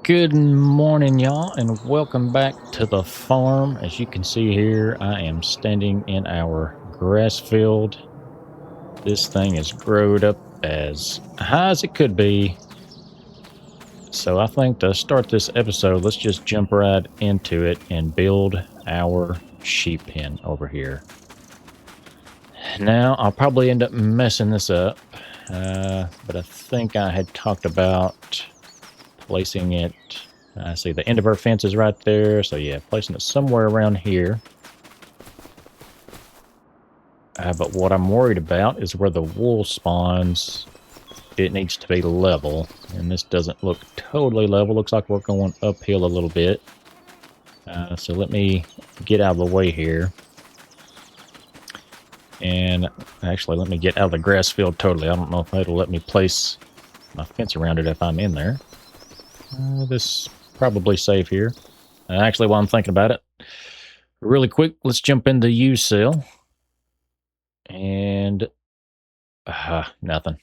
Good morning, y'all, and welcome back to the farm. As you can see here, I am standing in our grass field. This thing is growed up as high as it could be. So I think to start this episode, let's just jump right into it and build our sheep pen over here. Now, I'll probably end up messing this up, but I think I had talked about placing it. I see the end of our fence is right there. So yeah, placing it somewhere around here. But what I'm worried about is where the wool spawns. It needs to be level. And this doesn't look totally level. Looks like we're going uphill a little bit. So let me get out of the way here. And actually, let me get out of the grass field totally. I don't know if it'll let me place my fence around it if I'm in there. This probably safe here. Actually, while I'm thinking about it, really quick, let's jump into use sale. And nothing.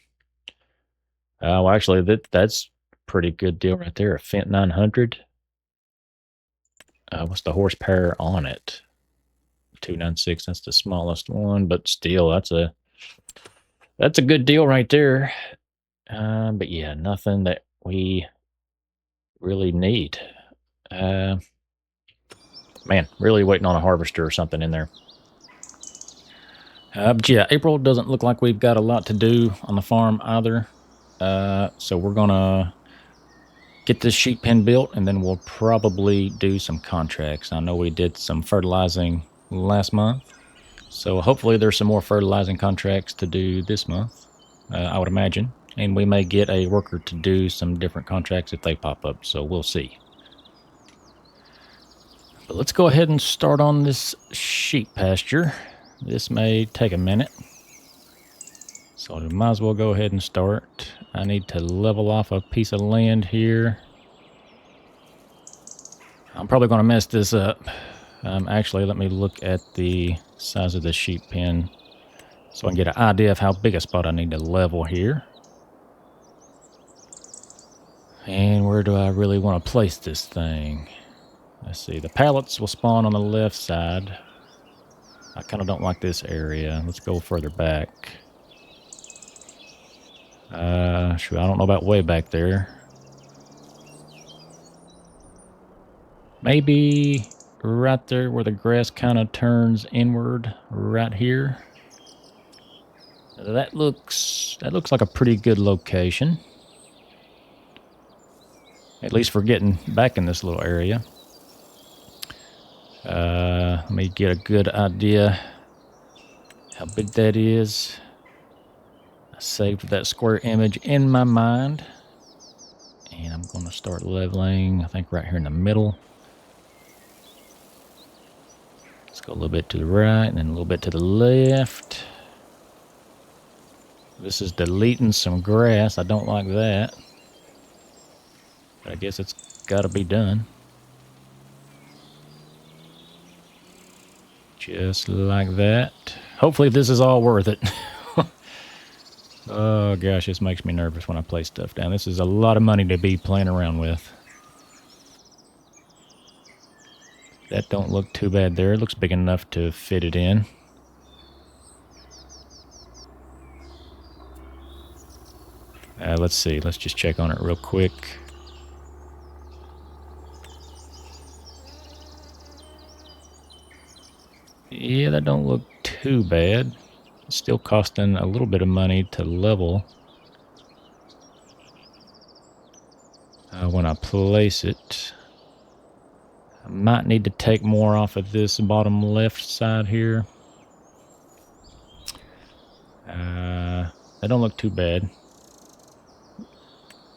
Well, actually, that's a pretty good deal right there. A Fent 900. What's the horsepower on it? 296. That's the smallest one, but still, that's a good deal right there. But yeah, nothing that we really need. Man, really waiting on a harvester or something in there. But yeah, April doesn't look like we've got a lot to do on the farm either. So we're gonna get this sheep pen built, and then we'll probably do some contracts. I know we did some fertilizing last month, so hopefully there's some more fertilizing contracts to do this month, I would imagine. And we may get a worker to do some different contracts if they pop up, so we'll see. But let's go ahead and start on this sheep pasture. This may take a minute, so we might as well go ahead and start. I need to level off a piece of land here. I'm probably going to mess this up. Actually, let me look at the size of the sheep pen so I can get an idea of how big a spot I need to level here. And where do I really want to place this thing? Let's see. The pallets will spawn on the left side. I kind of don't like this area. Let's go further back. Sure, I don't know about way back there. Maybe right there where the grass kind of turns inward, right here. That looks like a pretty good location. At least for getting back in this little area. Let me get a good idea how big that is. I saved that square image in my mind. And I'm going to start leveling, I think right here in the middle. Let's go a little bit to the right and then a little bit to the left. This is deleting some grass. I don't like that. But I guess it's got to be done. Just like that. Hopefully this is all worth it. Oh gosh, this makes me nervous when I place stuff down. This is a lot of money to be playing around with. That don't look too bad there. It looks big enough to fit it in. Let's see. Let's just check on it real quick. Yeah, that don't look too bad. It's still costing a little bit of money to level. When I place it, I might need to take more off of this bottom left side here. That don't look too bad.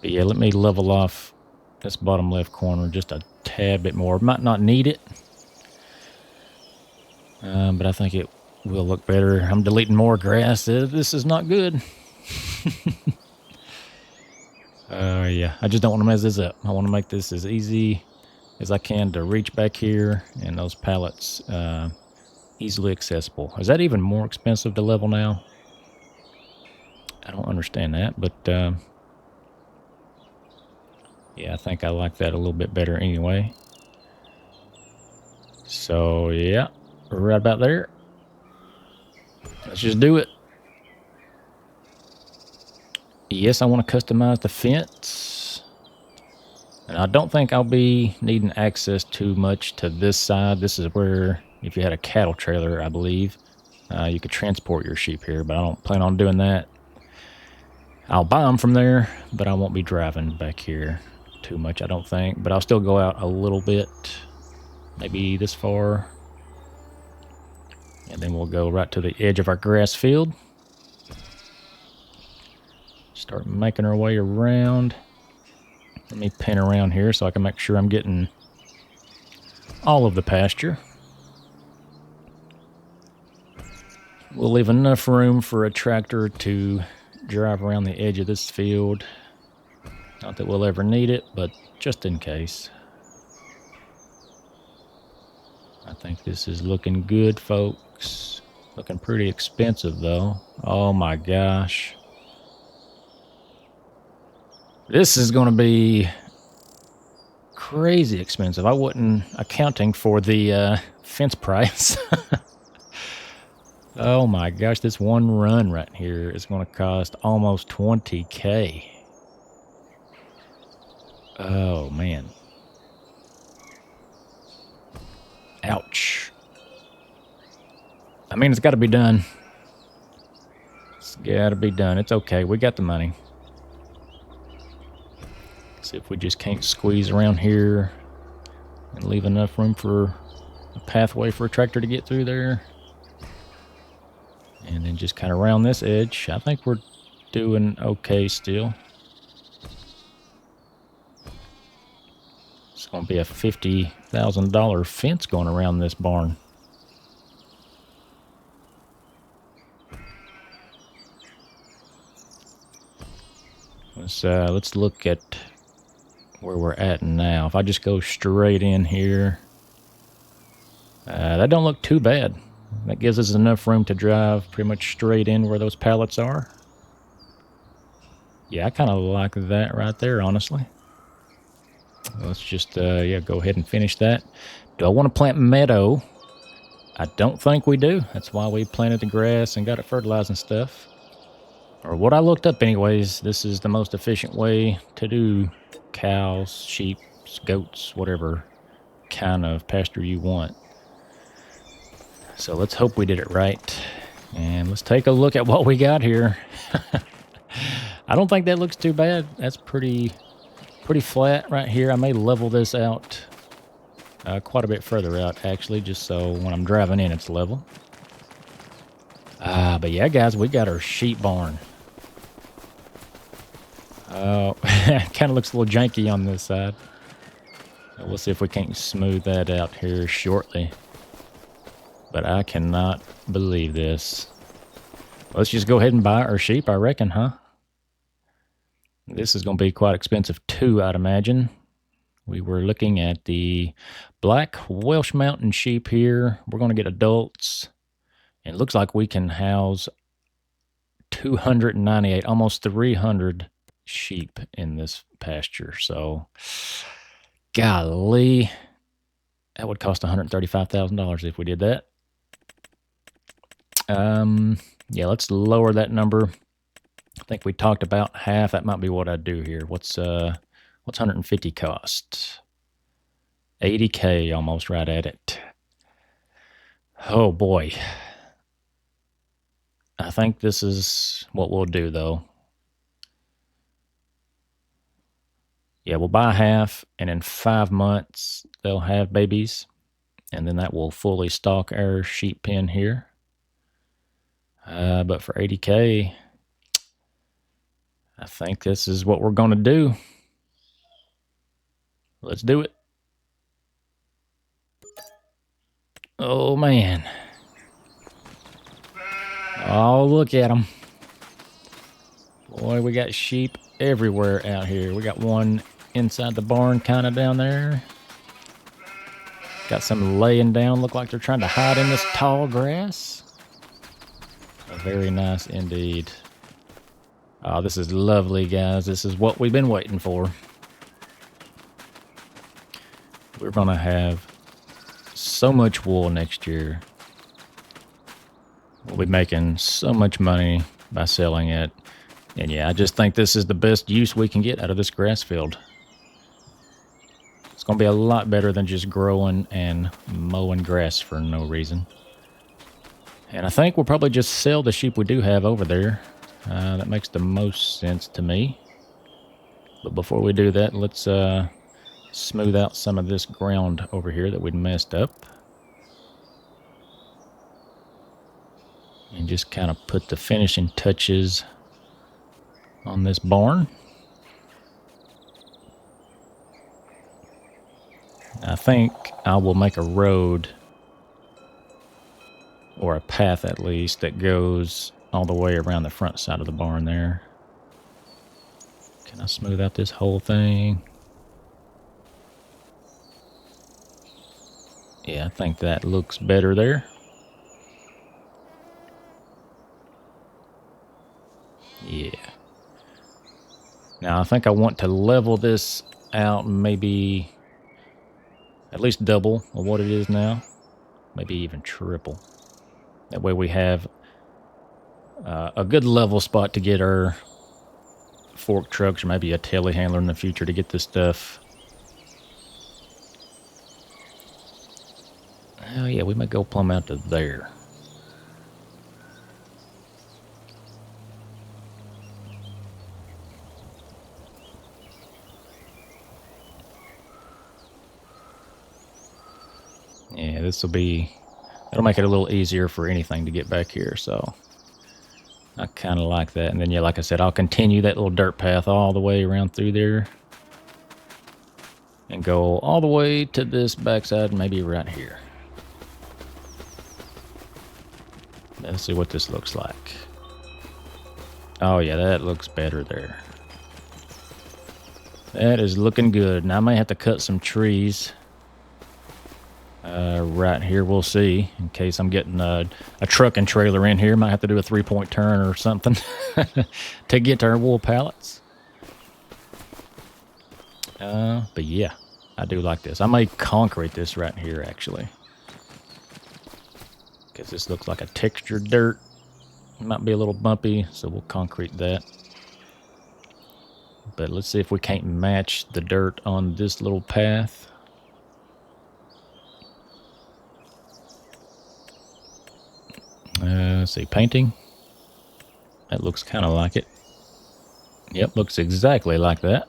But yeah, let me level off this bottom left corner just a tad bit more. Might not need it. But I think it will look better. I'm deleting more grass. This is not good. Yeah, I just don't want to mess this up. I want to make this as easy as I can to reach back here, and those pallets easily accessible. Is that even more expensive to level now? I don't understand that, but Yeah, I think I like that a little bit better anyway. So, yeah, right about there. Let's just do it. Yes, I want to customize the fence. And I don't think I'll be needing access too much to this side. This is where, if you had a cattle trailer, I believe, you could transport your sheep here, but I don't plan on doing that. I'll buy them from there, but I won't be driving back here too much, I don't think. But I'll still go out a little bit, maybe this far. And then we'll go right to the edge of our grass field. Start making our way around. Let me pin around here so I can make sure I'm getting all of the pasture. We'll leave enough room for a tractor to drive around the edge of this field. Not that we'll ever need it, but just in case. I think this is looking good, folks. Looking pretty expensive, though. Oh, my gosh. This is going to be crazy expensive. I wasn't accounting for the fence price. Oh, my gosh. This one run right here is going to cost almost $20K. Oh, man. Ouch. I mean, it's got to be done. It's got to be done. It's okay. We got the money. See if we just can't squeeze around here and leave enough room for a pathway for a tractor to get through there. And then just kind of round this edge. I think we're doing okay still. It's going to be a $50,000 fence going around this barn. Let's look at where we're at now. If I just go straight in here, that don't look too bad. That gives us enough room to drive pretty much straight in where those pallets are. Yeah, I kind of like that right there, honestly. Let's just, yeah, go ahead and finish that. Do I want to plant meadow? I don't think we do. That's why we planted the grass and got it fertilized and stuff. Or what I looked up anyways, this is the most efficient way to do cows, sheep, goats, whatever kind of pasture you want. So let's hope we did it right. And let's take a look at what we got here. I don't think that looks too bad. That's pretty flat right here. I may level this out quite a bit further out, actually, just so when I'm driving in, it's level. But yeah, guys, we got our sheep barn. Oh, kind of looks a little janky on this side. We'll see if we can't smooth that out here shortly. But I cannot believe this. Let's just go ahead and buy our sheep, I reckon, huh? This is going to be quite expensive too, I'd imagine. We were looking at the black Welsh Mountain sheep here. We're going to get adults. And it looks like we can house 298, almost 300 sheep in this pasture. So, golly, that would cost $135,000 if we did that. Yeah, let's lower that number. I think we talked about half. That might be what I'd do here. What's 150 cost? 80K, almost right at it. Oh boy. I think this is what we'll do though. Yeah, we'll buy half, and in 5 months they'll have babies, and then that will fully stock our sheep pen here. But for 80K, I think this is what we're going to do. Let's do it. Oh, man. Oh, look at them. Boy, we got sheep everywhere out here. We got one inside the barn kind of down there. Got some laying down. Look like they're trying to hide in this tall grass. Very nice indeed. Oh, this is lovely, guys. This is what we've been waiting for. We're going to have so much wool next year. We'll be making so much money by selling it. And yeah, I just think this is the best use we can get out of this grass field. It's going to be a lot better than just growing and mowing grass for no reason. And I think we'll probably just sell the sheep we do have over there. That makes the most sense to me. But before we do that, let's smooth out some of this ground over here that we'd messed up. And just kind of put the finishing touches on this barn. I think I will make a road, or a path at least, that goes all the way around the front side of the barn there. Can I smooth out this whole thing? Yeah, I think that looks better there. Yeah. Now I think I want to level this out, maybe at least double of what it is now. Maybe even triple. That way we have a good level spot to get our fork trucks, or maybe a telehandler in the future, to get this stuff. Oh yeah, we might go plumb out to there. Yeah, it'll make it a little easier for anything to get back here, so I kind of like that. And then, yeah, like I said, I'll continue that little dirt path all the way around through there and go all the way to this backside, maybe right here. Let's see what this looks like. Oh yeah, that looks better there. That is looking good. Now I may have to cut some trees right here. We'll see. In case I'm getting a truck and trailer in here, might have to do a 3-point turn or something to get to our wool pallets. But yeah, I do like this. I may concrete this right here actually, because this looks like a textured dirt. It might be a little bumpy, so we'll concrete that. But let's see if we can't match the dirt on this little path. Let's see, painting. That looks kind of like it. Yep, looks exactly like that.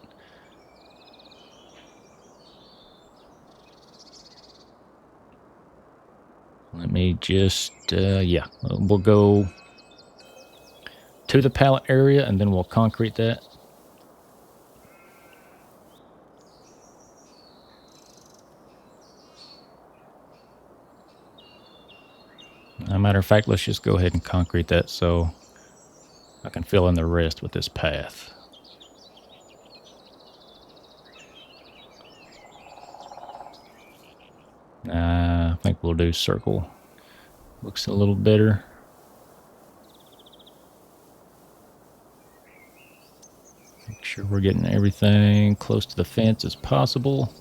Let me just, yeah, we'll go to the pallet area and then we'll concrete that. As a matter of fact, let's just go ahead and concrete that so I can fill in the rest with this path. I think we'll do circle. Looks a little better. Make sure we're getting everything close to the fence as possible.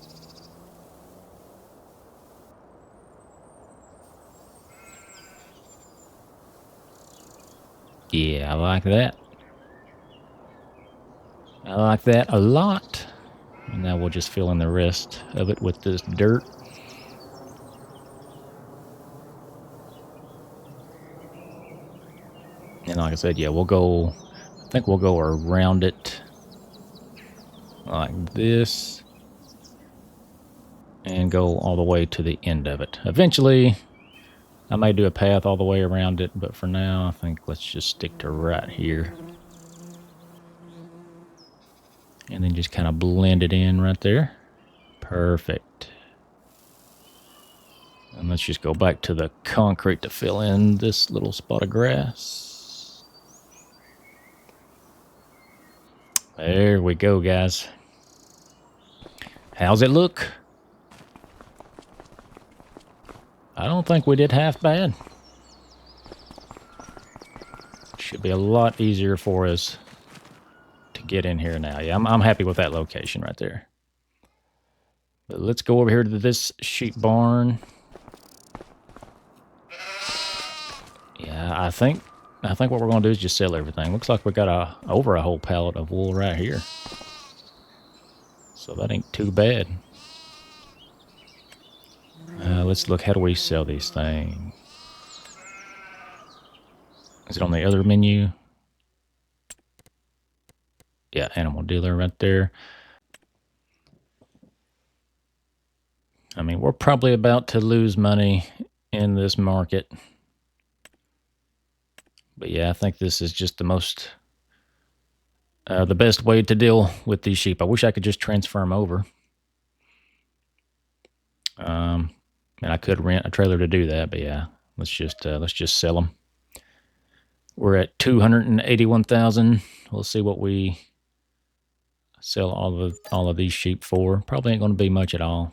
Yeah, I like that. I like that a lot. And now we'll just fill in the rest of it with this dirt. And like I said, yeah, I think we'll go around it like this and go all the way to the end of it. Eventually, I may do a path all the way around it, but for now, I think let's just stick to right here. And then just kind of blend it in right there. Perfect. And let's just go back to the concrete to fill in this little spot of grass. There we go, guys. How's it look? I don't think we did half bad. Should be a lot easier for us to get in here now. Yeah, I'm happy with that location right there. But let's go over here to this sheep barn. Yeah, I think what we're going to do is just sell everything. Looks like we got over a whole pallet of wool right here. So that ain't too bad. Let's look. How do we sell these things? Is it on the other menu? Yeah, animal dealer right there. I mean, we're probably about to lose money in this market. But yeah, I think this is just the best way to deal with these sheep. I wish I could just transfer them over. And I could rent a trailer to do that, but yeah, let's just sell them. We're at 281,000. We'll see what we sell all of these sheep for. Probably ain't going to be much at all.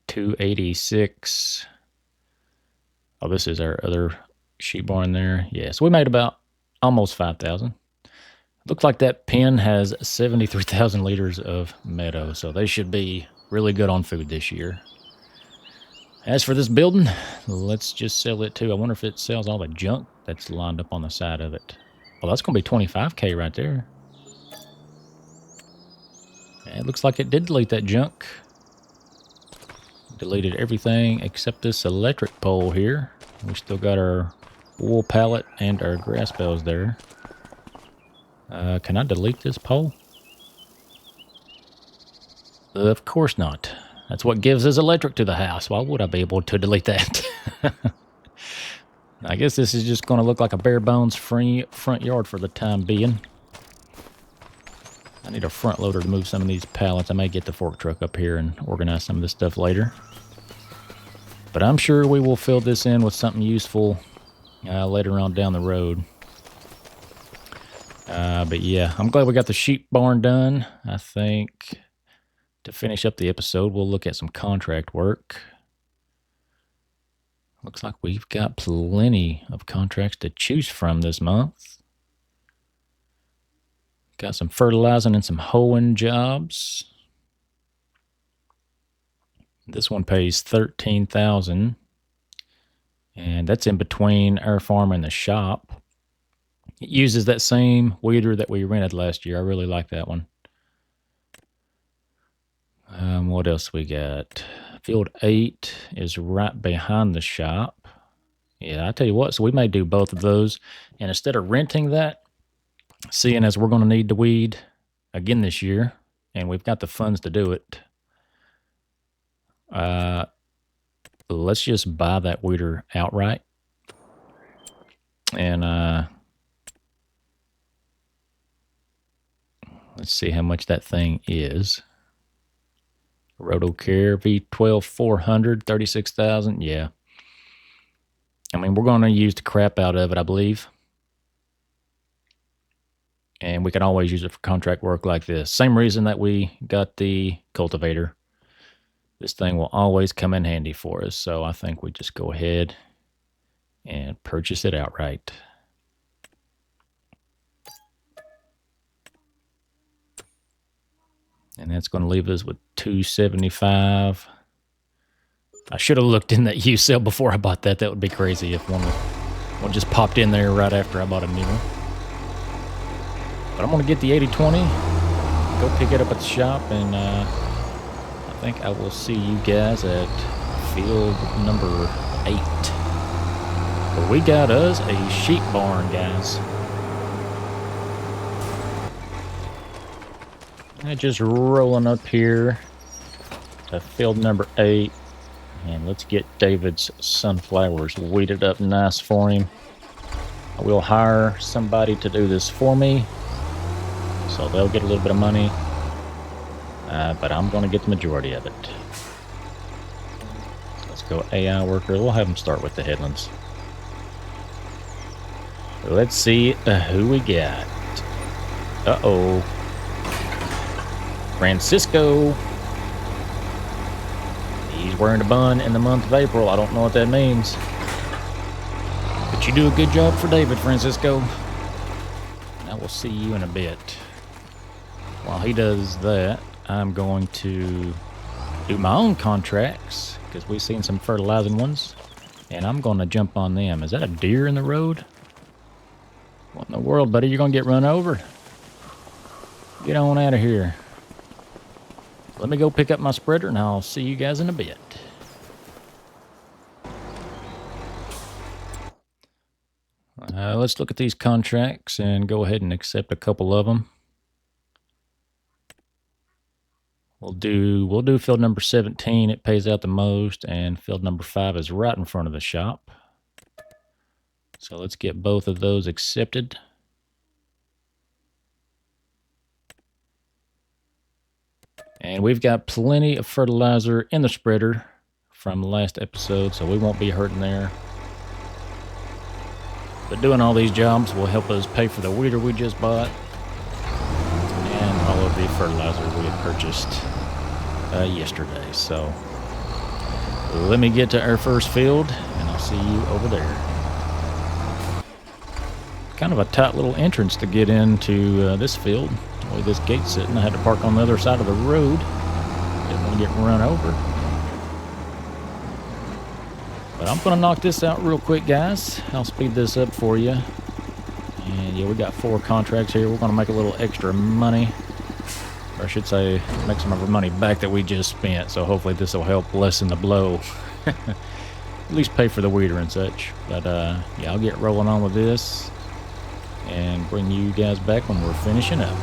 $286. Oh, this is our other sheep barn there. Yeah, so we made about almost 5,000. Looks like that pen has 73,000 liters of meadow, so they should be really good on food this year. As for this building, let's just sell it too. I wonder if it sells all the junk that's lined up on the side of it. Well, that's going to be 25K right there. It looks like it did delete that junk. Deleted everything except this electric pole here. We still got our wool pallet and our grass bales there. Can I delete this pole? Of course not. That's what gives us electric to the house. Why would I be able to delete that? I guess this is just going to look like a bare bones front yard for the time being. I need a front loader to move some of these pallets. I may get the fork truck up here and organize some of this stuff later. But I'm sure we will fill this in with something useful later on down the road. But yeah, I'm glad we got the sheep barn done. I think to finish up the episode, we'll look at some contract work. Looks like we've got plenty of contracts to choose from this month. Got some fertilizing and some hoeing jobs. This one pays $13,000, and that's in between our farm and the shop. It uses that same weeder that we rented last year. I really like that one. What else we got? Field 8 is right behind the shop. Yeah, I tell you what, so we may do both of those. And instead of renting that, seeing as we're going to need to weed again this year, and we've got the funds to do it, let's just buy that weeder outright. And let's see how much that thing is. Rotocare V12 400, 36,000. Yeah. I mean, we're going to use the crap out of it, I believe. And we can always use it for contract work like this. Same reason that we got the cultivator. This thing will always come in handy for us. So I think we just go ahead and purchase it outright. And that's going to leave us with $275. I should have looked in that used sale before I bought that. That would be crazy if one just popped in there right after I bought a new one. But I'm going to get the 8020, go pick it up at the shop, and I think I will see you guys at field number 8. But we got us a sheep barn, guys. And just rolling up here to field number 8. And let's get David's sunflowers weeded up nice for him. I will hire somebody to do this for me, so they'll get a little bit of money. But I'm going to get the majority of it. Let's go AI worker. We'll have them start with the headlands. Let's see who we got. Uh-oh. Francisco. He's wearing a bun in the month of April. I don't know what that means. But you do a good job for David, Francisco. I will see you in a bit. While he does that, I'm going to do my own contracts because we've seen some fertilizing ones. And I'm going to jump on them. Is that a deer in the road? What in the world, buddy? You're going to get run over. Get on out of here. Let me go pick up my spreader, and I'll see you guys in a bit. Let's look at these contracts and go ahead and accept a couple of them. We'll do field number 17. It pays out the most, and field number 5 is right in front of the shop. So let's get both of those accepted. And we've got plenty of fertilizer in the spreader from the last episode, so we won't be hurting there. But doing all these jobs will help us pay for the weeder we just bought and all of the fertilizer we had purchased yesterday. So let me get to our first field, and I'll see you over there. Kind of a tight little entrance to get into this field. The way this gate's sitting, I had to park on the other side of the road. Didn't want to get run over. But I'm going to knock this out real quick, guys. I'll speed this up for you. And yeah, we got 4 contracts here. We're going to make a little extra money. Or I should say, make some of our money back that we just spent. So hopefully this will help lessen the blow. At least pay for the weeder and such. But yeah, I'll get rolling on with this and bring you guys back when we're finishing up.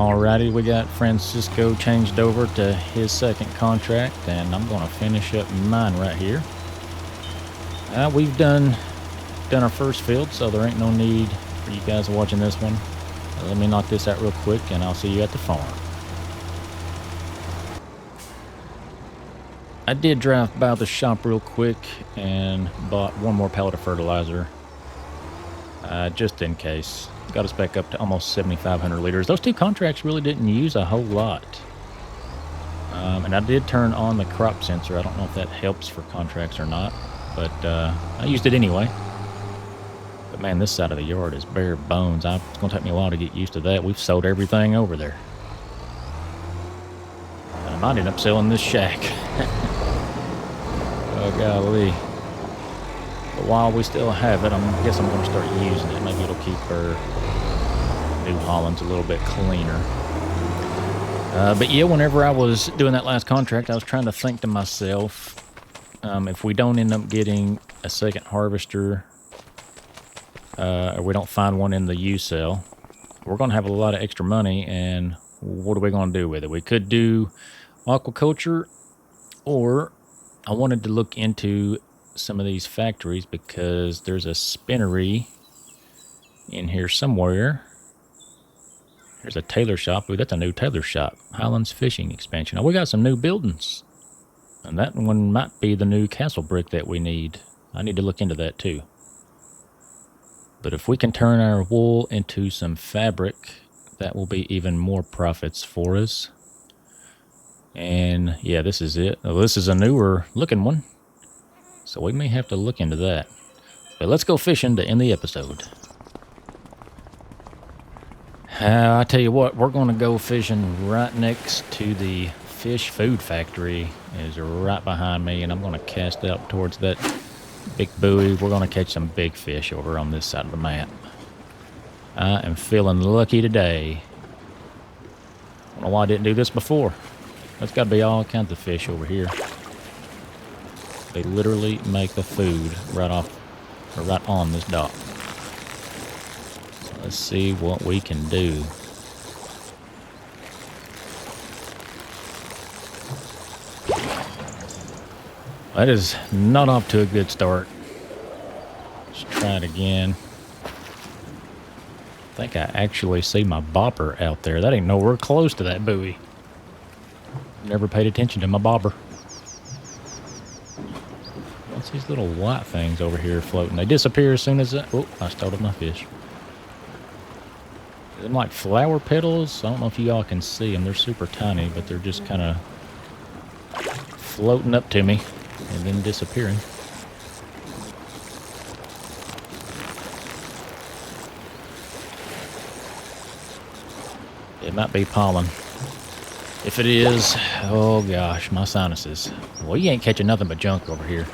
Alrighty, we got Francisco changed over to his second contract, and I'm going to finish up mine right here. We've done our first field, so there ain't no need for you guys watching this one. Let me knock this out real quick, and I'll see you at the farm. I did drive by the shop real quick and bought one more pallet of fertilizer, just in case. Got us back up to almost 7,500 liters. Those two contracts really didn't use a whole lot. And I did turn on the crop sensor. I don't know if that helps for contracts or not, but I used it anyway. But man, this side of the yard is bare bones. It's going to take me a while to get used to that. We've sold everything over there. I might end up selling this shack. Oh, golly. But while we still have it, I guess I'm going to start using it. Maybe it'll keep our New Hollands a little bit cleaner. But yeah, whenever I was doing that last contract, I was trying to think to myself, if we don't end up getting a second harvester, or we don't find one in the used sale, we're going to have a lot of extra money, and what are we going to do with it? We could do aquaculture, or I wanted to look into some of these factories because there's a spinnery in here somewhere. There's a tailor shop. Ooh, that's a new tailor shop. Highlands Fishing Expansion. Oh, we got some new buildings. And that one might be the new castle brick that we need. I need to look into that too. But if we can turn our wool into some fabric, that will be even more profits for us. And yeah, this is it. Oh, this is a newer looking one, so we may have to look into that. But let's go fishing to end the episode. I tell you what, we're going to go fishing right next to the fish food factory. It is right behind me, and I'm going to cast out towards that big buoy. We're going to catch some big fish over on this side of the map. I am feeling lucky today. I don't know why I didn't do this before. There's got to be all kinds of fish over here. They literally make the food right on this dock. So let's see what we can do. That is not off to a good start. Let's try it again. I think I actually see my bobber out there. That ain't nowhere close to that buoy. Never paid attention to my bobber. What's these little white things over here floating? They disappear as soon as I started my fish. They're like flower petals. I don't know if you all can see them. They're super tiny, but they're just kind of floating up to me and then disappearing. It might be pollen. If it is, oh gosh, my sinuses. Well, you ain't catching nothing but junk over here.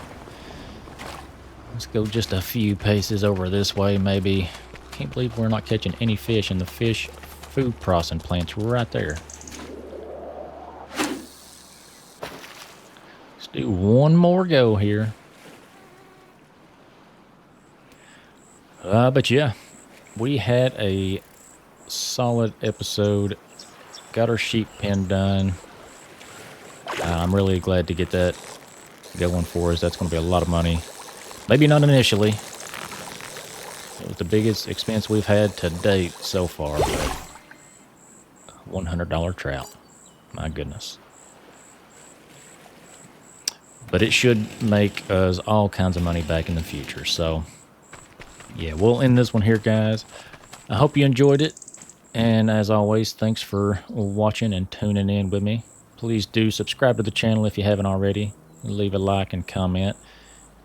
Let's go just a few paces over this way, maybe. Can't believe we're not catching any fish, and the fish food processing plant's right there. Let's do one more go here. But yeah, we had a solid episode. Got our sheep pen done. I'm really glad to get that going for us. That's going to be a lot of money. Maybe not initially. It was the biggest expense we've had to date so far. $100 trout. My goodness. But it should make us all kinds of money back in the future. So, yeah, we'll end this one here, guys. I hope you enjoyed it. And as always, thanks for watching and tuning in with me. Please do subscribe to the channel if you haven't already. Leave a like and comment.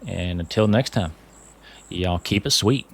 And until next time, y'all keep it sweet.